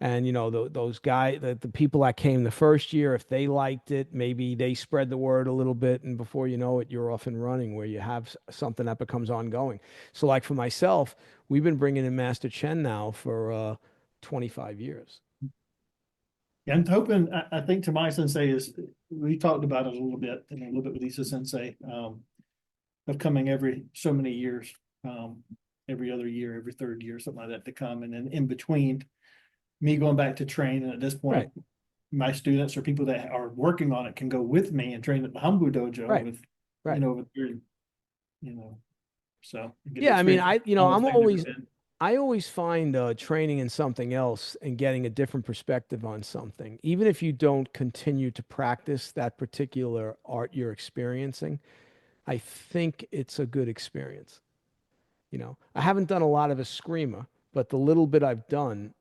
and those guys, the people that came the first year, if they liked it, maybe they spread the word a little bit, and before you know it, you're off and running where you have something that becomes ongoing. So, like for myself, we've been bringing in Master Chen now for 25 years. yeah, I'm hoping. I think Tamai Sensei we talked about it a little bit and a little bit with Isa Sensei of coming every so many years, every other year, every third year, something like that to come, and then in between me going back to train. And at this Right, point, my students or people that are working on it can go with me and train at the Hambu Dojo right, with, right. with their, so get the Yeah, I mean, experience. All the things they've been. I always find training in something else and getting a different perspective on something, even if you don't continue to practice that particular art you're experiencing, I think it's a good experience. I haven't done a lot of Eskrima, but the little bit I've done,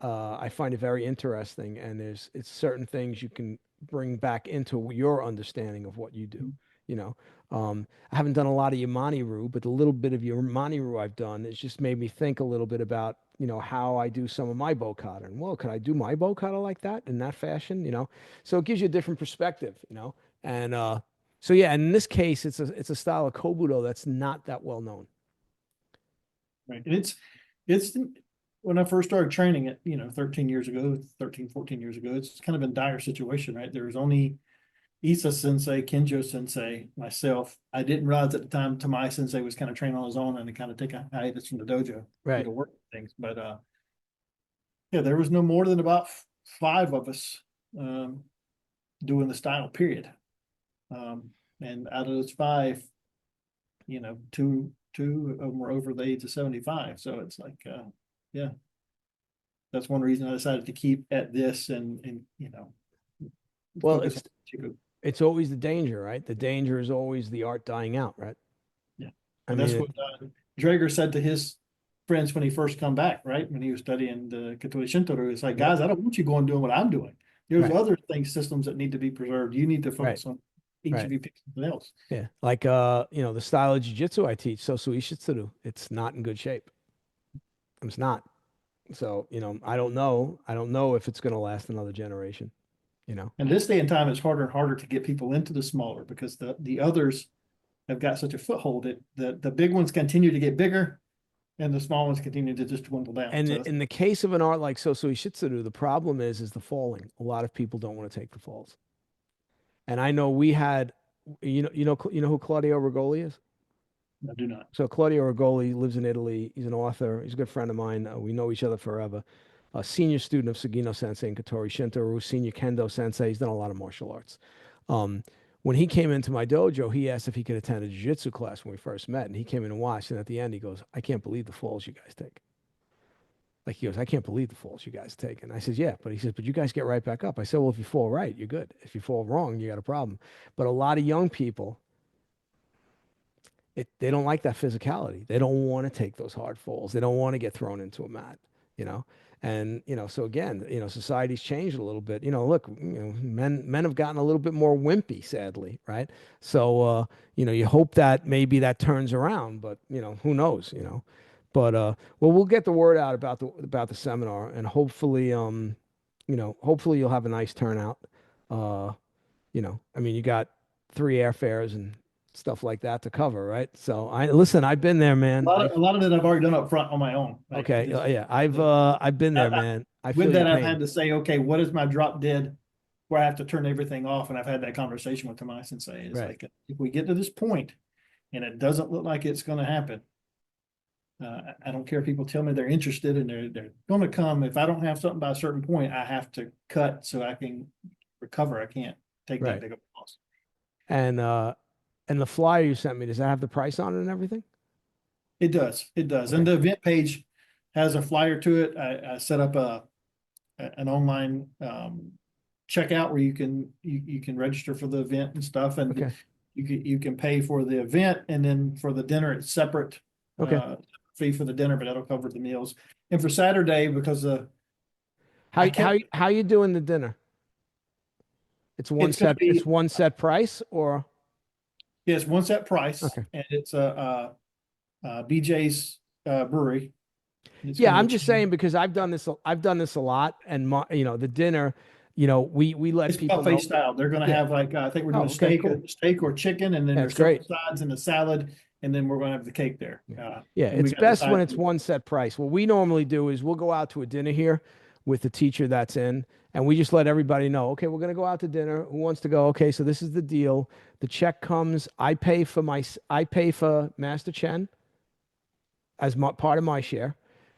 I find it very interesting. And it's certain things you can bring back into your understanding of what you do. you know. I haven't done a lot of Yamani-ryu, but the little bit of Yamani-ryu I've done has just made me think a little bit about, how I do some of my bow kata. And well, can I do my bow kata like that in that fashion? So it gives you a different perspective, And so yeah, in this case, it's a style of Kobudo that's not that well known. Right. And it's when I first started training it, 13 years ago, 13, 14 years ago, it's kind of in dire situation, right? There was only Isa Sensei, Kenjo Sensei, myself. I didn't realize at the time Tamai Sensei was kind of training on his own and to kind of take a hiatus from the dojo Right. to work things. But yeah, there was no more than about 5 of us doing the style, period. And out of those 5, two of them were over the age of 75. So it's like, yeah, that's one reason I decided to keep at this and Well, focus on it's always the danger, right? The danger is always the art dying out, right? yeah. I And mean, that's what Drager said to his friends when he first come back, right? When he was studying the Katori Shintoru, it's like, guys, I don't want you going doing what I'm doing. There's right, other things, systems that need to be preserved. You need to right, focus on each right. of you pick something else. Yeah. Like, the style of jiu-jitsu I teach, Sosui Shitsuru, it's not in good shape. It's not. So, I don't know. I don't know if it's going to last another generation, And this day and time, it's harder and harder to get people into the smaller because the others have got such a foothold that the big ones continue to get bigger and the small ones continue to just dwindle down. And So in the case of an art like Sosui Shitsuru, the problem is the falling. A lot of people don't want to take the falls. And I know we had, you know who Claudio Rigoli is? I do not. So Claudio Rigoli lives in Italy. He's an author. He's a good friend of mine. We know each other forever. A senior student of Sugino Sensei and Katori Shintoru, senior Kendo Sensei. He's done a lot of martial arts. Um, when he came into my dojo, he asked if he could attend a jiu-jitsu class when we first met. And he came in and watched. And at the end, he goes, I can't believe the falls you guys take. Like he goes, I can't believe the falls you guys take. And I says, yeah, but he says, but you guys get right back up. I said, well, if you fall right, you're good. If you fall wrong, you got a problem. But a lot of young people, they don't like that physicality. They don't want to take those hard falls. They don't want to get thrown into a mat, you know. And so again, society's changed a little bit. Look, men have gotten a little bit more wimpy, sadly, right? So you hope that maybe that turns around, but who knows. But well, we'll get the word out about the seminar, and hopefully hopefully you'll have a nice turnout. I mean, you got 3 airfares and stuff like that to cover, right? So I've been there, man. A lot of it I've already done up front on my own. Like Okay, yeah, I've been there, man. I feel with your that, I've pain. had to say, okay, what is my drop dead where I have to turn everything off? And I've had that conversation with Tamai Sensei. It's Right. like, if we get to this point and it doesn't look like it's going to happen, I don't care if people tell me they're interested and they're going to come. If I don't have something by a certain point, I have to cut so I can recover. I can't take Right. that big of a loss. And the flyer you sent me, does that have the price on it and everything? It does. It does. Okay. And the event page has a flyer to it. I set up an online checkout where you can register for the event and stuff, and Okay. you can pay for the event, and then for the dinner it's separate. Okay. Fee for the dinner, but that'll cover the meals. And for Saturday, because how you doing the dinner? It's one it's going to set. be It's one set price, or yes, one set price, okay. and it's BJ's brewery. Yeah, I'm just saying because I've done this a lot, and the dinner, we let it's people buffet know. style. They're going to have like I think we're doing okay, cool. steak or chicken, and then That's there's great. sides and a salad, and then we're going to have the cake there. Yeah, it's best when it's one set price. What we normally do is we'll go out to a dinner here with the teacher that's in, and we just let everybody know, okay, we're going to go out to dinner. Who wants to go? Okay, so this is the deal. The check comes. I pay for Master Chen as part of my share,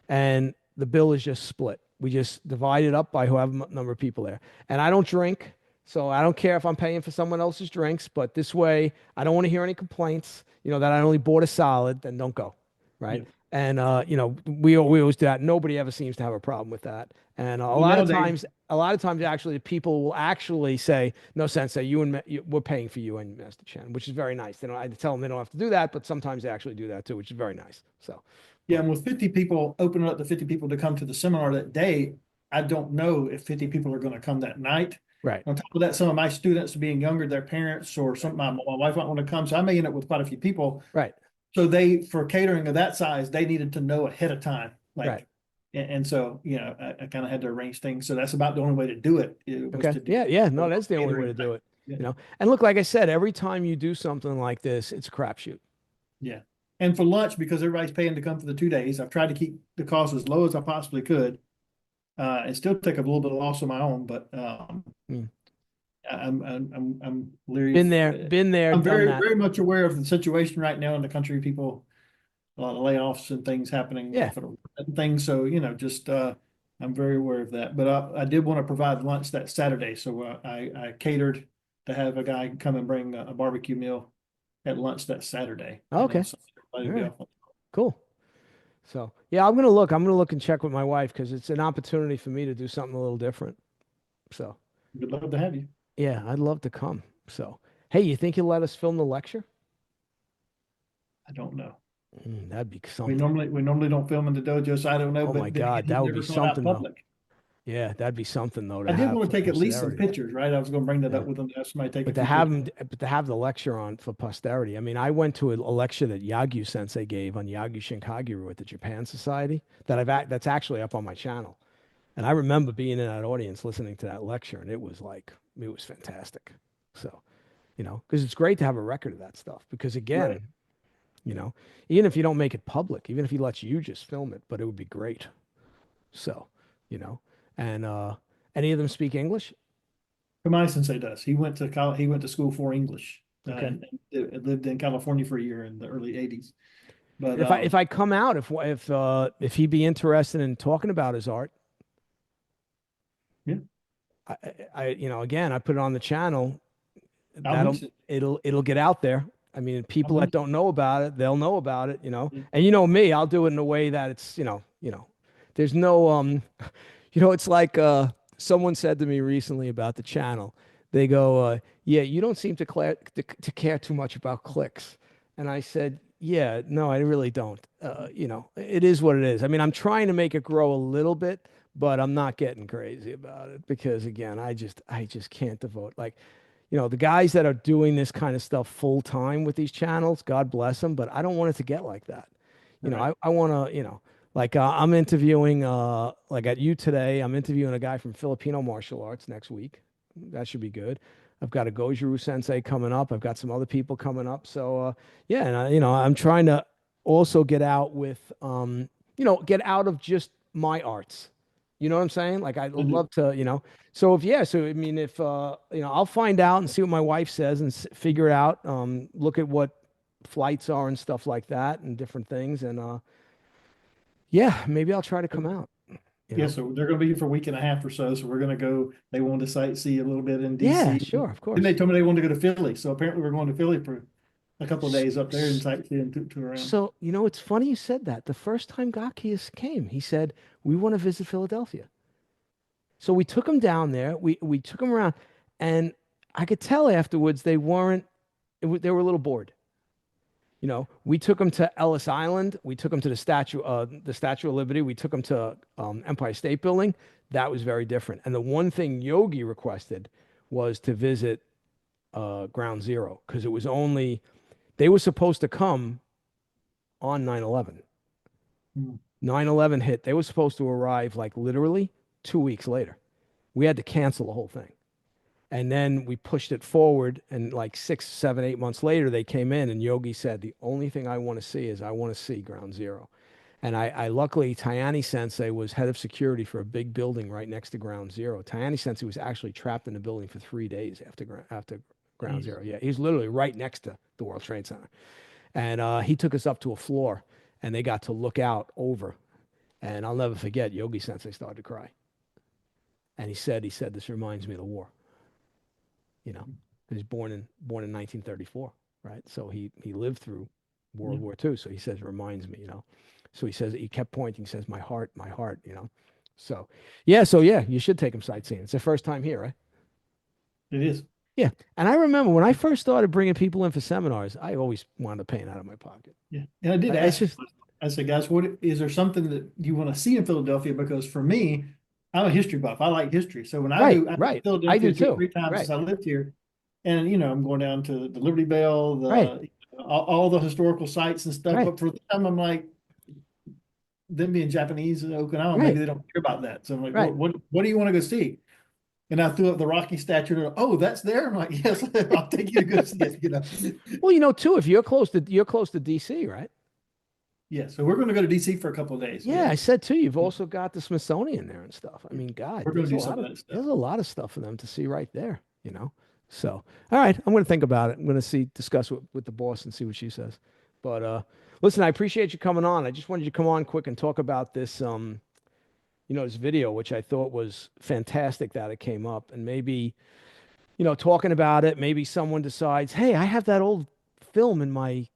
and the bill is just split. We just divide it up by whoever number of people there. And I don't drink, so I don't care if I'm paying for someone else's drinks. But this way, I don't want to hear any complaints. That I only bought a salad. Then don't go, right? Yeah. And we always do that. Nobody ever seems to have a problem with that. And a lot of times, actually, people will actually say, "No, Sensei, we're paying for you and Master Chen," which is very nice. They don't. I tell them they don't have to do that, but sometimes they actually do that too, which is very nice. So. Yeah, and with 50 people, opening up to 50 people to come to the seminar that day, I don't know if 50 people are going to come that night. Right. On top of that, some of my students being younger, their parents or some, my wife might want to come. So I may end up with quite a few people. Right. So for catering of that size, they needed to know ahead of time. Right. And so, I kind of had to arrange things. So that's about the only way to do it. It was Okay. to do Yeah. Yeah. No, that's the only way to catering. do it. Yeah. And look, like I said, every time you do something like this, it's a crapshoot. Yeah. And for lunch, because everybody's paying to come for the 2 days, I've tried to keep the cost as low as I possibly could. And still take a little bit of loss of my own, but Mm. I'm leery. Been there, I'm done very, that. very much aware of the situation right now in the country. People, a lot of layoffs and things happening Yeah. for things. So, just I'm very aware of that. But I did want to provide lunch that Saturday. So I catered to have a guy come and bring a barbecue meal at lunch that Saturday. Okay. So everybody All will be right. off. Cool. So yeah, I'm gonna look. I'm gonna look and check with my wife because it's an opportunity for me to do something a little different. So We'd love to have you. yeah, I'd love to come. So hey, you think you'll let us film the lecture? I don't know. That'd be We something. normally don't film in the dojo, so I don't know. Oh my But then again, God, he's that would be never taught out something though. public. Yeah, that'd be something though to I did have want for to take at least some posterity. pictures, right? I was going to bring that Yeah. up with them to have somebody take a But to few have pictures. but to have the lecture on for posterity. I mean, I went to a lecture that Yagyu Sensei gave on Yagyu Shinkagiru at the Japan Society that's actually up on my channel. And I remember being in that audience listening to that lecture, and it was fantastic. So, because it's great to have a record of that stuff. Because Right. again, you know, even if you don't make it public, even if he lets you just film it, but it would be great. So, you know, and any of them speak English? My sensei does. He went to college, he went to school for English, Okay. and lived in California for a year in the early '80s. But If I come out, if he'd be interested in talking about his art, yeah, again, I put it on the channel. I'll mix it. It'll get out there. I mean, I'll people that mix don't know about it, they'll know about it, it. And me, I'll do it in a way that it's, there's no it's like someone said to me recently about the channel. They go, "Yeah, you don't seem to care too much about clicks." And I said, "Yeah, no, I really don't. It is what it is. I mean, I'm trying to make it grow a little bit, but I'm not getting crazy about it because again, I just can't devote like the guys that are doing this kind of stuff full time with these channels, God bless them, but I don't want it to get like that. Right. I want to, like I'm interviewing, like at you today, I'm interviewing a guy from Filipino martial arts next week. That should be good. I've got a Goju Sensei coming up. I've got some other people coming up. So, yeah, and I'm trying to also get out with, get out of just my arts. You know what I'm saying? Like I'd I do. love to, so so I mean, if I'll find out and see what my wife says and figure it out. Look at what flights are and stuff like that and different things, and yeah, maybe I'll try to come out. You Yeah, know? so they're going to be here for a week and a half or so. So we're going to go. They wanted to sightsee a little bit in Yeah, DC. sure, of Then course. they told me they wanted to go to Philly. So apparently we're going to Philly for a couple of days up there and S- sightsee and tour around. So, it's funny you said that. The first time Gakius came, he said, "We want to visit Philadelphia." So we took him down there. We took him around, and I could tell afterwards they weren't. They were a little bored. We took him to Ellis Island. We took him to the Statue of Liberty. We took him to Empire State Building. That was very different. And the one thing Yogi requested was to visit Ground Zero because it was only they were supposed to come on 9/11. Hmm. 9/11 hit. They were supposed to arrive like literally 2 weeks later. We had to cancel the whole thing. And then we pushed it forward, and like 6, 7, 8 months later, they came in, and Yogi said, "The only thing I want to see is I want to see Ground Zero." And I luckily, Tayani Sensei was head of security for a big building right next to Ground Zero. Tayani Sensei was actually trapped in the building for 3 days after Ground Jeez. Zero. Yeah, he's literally right next to the World Trade Center. And he took us up to a floor, and they got to look out over. And I'll never forget, Yogi Sensei started to cry. And he said, "This reminds me of the war." you know, he's born in 1934, right? So he lived through Yeah. World War II. So he says, it reminds me. So he says he kept pointing, says, my heart. So yeah, you should take him sightseeing. It's their first time here, right? It is. Yeah. And I remember when I first started bringing people in for seminars, I always wound up paying out of my pocket. Yeah. And I did It's ask, just, I said, guys, what is there something that you want to see in Philadelphia? Because for me, I'm a history buff. I like history. So when Right, I right. still I do Philadelphia two or too. three times Right, since I lived here, and I'm going down to the Liberty Bell, right, all the historical sites and stuff. right, But for the time, I'm like, them being Japanese in Okinawa, maybe right, they don't care about that. So I'm like, right. what do you want to go see? And I threw up the Rocky statue. And, oh, that's there. I'm like, yes, I'll take you to go see it. Well, too, if you're close to DC, right? Yeah. So we're going to go to DC for a couple of days. Yeah, Yeah. I said too, you've also got the Smithsonian there and stuff. I Yeah. mean, God, We're going to do some of that stuff. there's a lot of stuff for them to see right there. So, all right, I'm going to think about it. I'm going to discuss with the boss and see what she says. But listen, I appreciate you coming on. I just wanted you to come on quick and talk about this this video, which I thought was fantastic that it came up, and maybe, talking about it, maybe someone decides, hey, I have that old film in my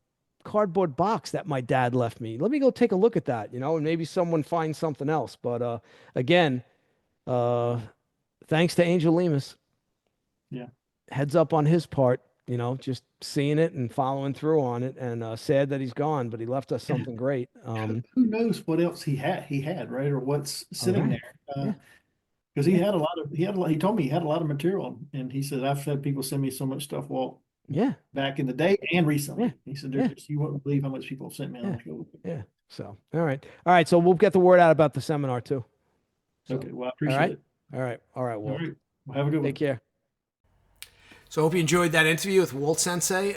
cardboard box that my dad left me. Let me go take a look at that, and maybe someone finds something else. But again, uh, thanks to Angel Lemus. Yeah. Heads up on his part, just seeing it and following through on it, and sad that he's gone, but he left us something great. Who knows what else he had, right? Or what's All sitting right. there. Yeah. Because Yeah. he told me he had a lot of material, and he said, I've had people send me so much stuff, Walt, Yeah. back in the day and Yeah. recently. He said, Yeah. you wouldn't believe how much people have sent me. I'm Yeah. like, "Oh, Yeah. So, all right. All right. So we'll get the word out about the seminar too. So, okay, well, I all appreciate right. it. All right. All right, All Walt. right. Well, have a good Take one. care. So I hope you enjoyed that interview with Walt Sensei.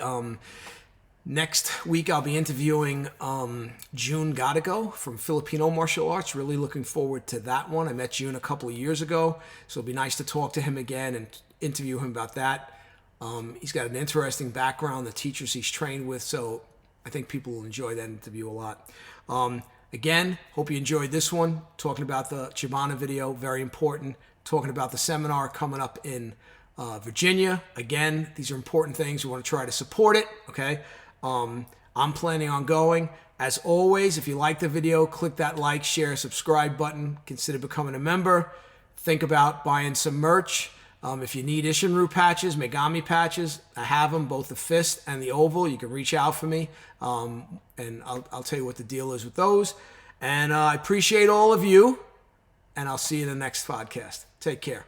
Next week, I'll be interviewing Jun Gadago from Filipino martial arts. Really looking forward to that one. I met Jun a couple of years ago, so it'll be nice to talk to him again and interview him about that. He's got an interesting background, the teachers he's trained with, so I think people will enjoy that interview a lot. Again, hope you enjoyed this one, talking about the Chibana video, very important, talking about the seminar coming up in Virginia. Again, these are important things. We want to try to support it, okay? I'm planning on going. As always, if you like the video, click that like, share, subscribe button. Consider becoming a member. Think about buying some merch. If you need Ishinru patches, Megami patches, I have them, both the fist and the oval. You can reach out for me, and I'll tell you what the deal is with those. And I appreciate all of you, and I'll see you in the next podcast. Take care.